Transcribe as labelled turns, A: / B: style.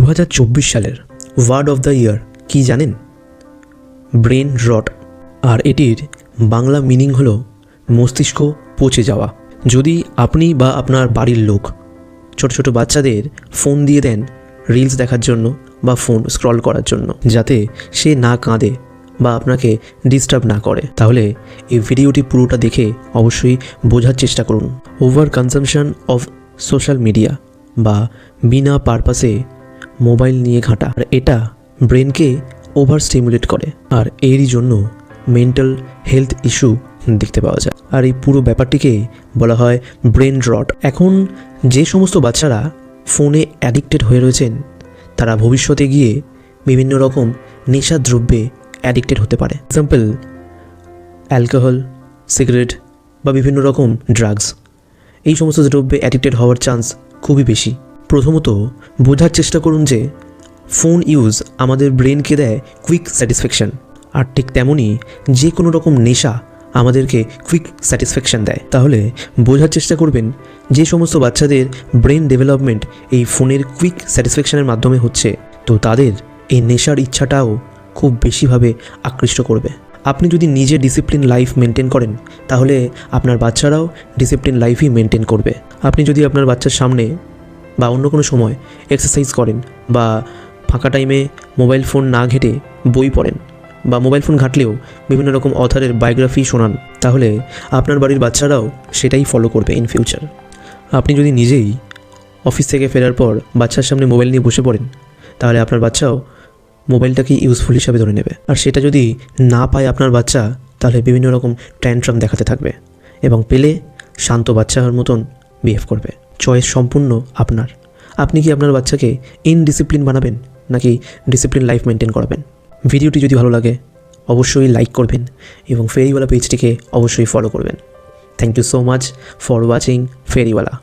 A: 2024 সালের word of the year কি জানেন? ব্রেন রট। আর এটির বাংলা মিনিং হলো মস্তিষ্ক পচে যাওয়া। যদি আপনি বা আপনার বাড়ির লোক ছোট ছোট বাচ্চাদের ফোন দিয়ে দেন রিলস দেখার জন্য বা ফোন স্ক্রল করার জন্য, যাতে সে না কাঁদে বা আপনাকে ডিস্টার্ব না করে, তাহলে এই ভিডিওটি পুরোটা দেখে অবশ্যই বোঝার চেষ্টা করুন। Over consumption of social media বা বিনা পারপাসে মোবাইল নিয়ে ঘাঁটা, আর এটা ব্রেনকে ওভার স্টিমুলেট করে, আর এরই জন্য মেন্টাল হেলথ ইস্যু দেখতে পাওয়া যায়। আর এই পুরো ব্যাপারটিকে বলা হয় ব্রেন রট। এখন যে সমস্ত বাচ্চারা ফোনে অ্যাডিক্টেড হয়ে রয়েছেন, তারা ভবিষ্যতে গিয়ে বিভিন্ন রকম নেশা দ্রব্যে অ্যাডিক্টেড হতে পারে। এক্সাম্পল, অ্যালকোহল, সিগারেট বা বিভিন্ন রকম ড্রাগস। এই সমস্ত দ্রব্যে অ্যাডিক্টেড হওয়ার চান্স খুবই বেশি। প্রথমত বোঝার চেষ্টা করুন যে ফোন ইউজ আমাদের ব্রেনকে দেয় কুইক স্যাটিসফ্যাকশন, আর ঠিক তেমনই যে কোনো রকম নেশা আমাদেরকে কুইক স্যাটিসফ্যাকশন দেয়। তাহলে বোঝার চেষ্টা করবেন যে সমস্ত বাচ্চাদের ব্রেন ডেভেলপমেন্ট এই ফোনের কুইক স্যাটিসফ্যাকশনের মাধ্যমে হচ্ছে, তো তাদের এই নেশার ইচ্ছাটাও খুব বেশিভাবে আকৃষ্ট করবে। আপনি যদি নিজে ডিসিপ্লিন লাইফ মেনটেন করেন, তাহলে আপনার বাচ্চারাও ডিসিপ্লিন লাইফই মেনটেন করবে। আপনি যদি আপনার বাচ্চার সামনে বা অন্য কোনো সময় এক্সারসাইজ করেন বা ফাঁকা টাইমে মোবাইল ফোন না ঘেঁটে বই পড়েন বা মোবাইল ফোন ঘাঁটলেও বিভিন্ন রকম অথারের বায়োগ্রাফি শোনান, তাহলে আপনার বাড়ির বাচ্চারাও সেটাই ফলো করবে ইন ফিউচার। আপনি যদি নিজেই অফিস থেকে ফেরার পর বাচ্চার সামনে মোবাইল নিয়ে বসে পড়েন, তাহলে আপনার বাচ্চাও মোবাইলটাকে ইউজফুল হিসাবে ধরে নেবে। আর সেটা যদি না পায় আপনার বাচ্চা, তাহলে বিভিন্ন রকম ট্যান্ট্রাম দেখাতে থাকবে এবং পেলে শান্ত বাচ্চার মতন বিহেভ করবে। চয়েস সম্পূর্ণ আপনার। আপনি কি আপনার বাচ্চাকে ইনডিসিপ্লিন বানাবেন নাকি ডিসিপ্লিন লাইফ মেনটেন করাবেন? ভিডিওটি যদি ভালো লাগে অবশ্যই লাইক করবেন এবং ফেরিওয়ালা পেজটিকে অবশ্যই ফলো করবেন। Thank you so much for watching ফেরিওয়ালা।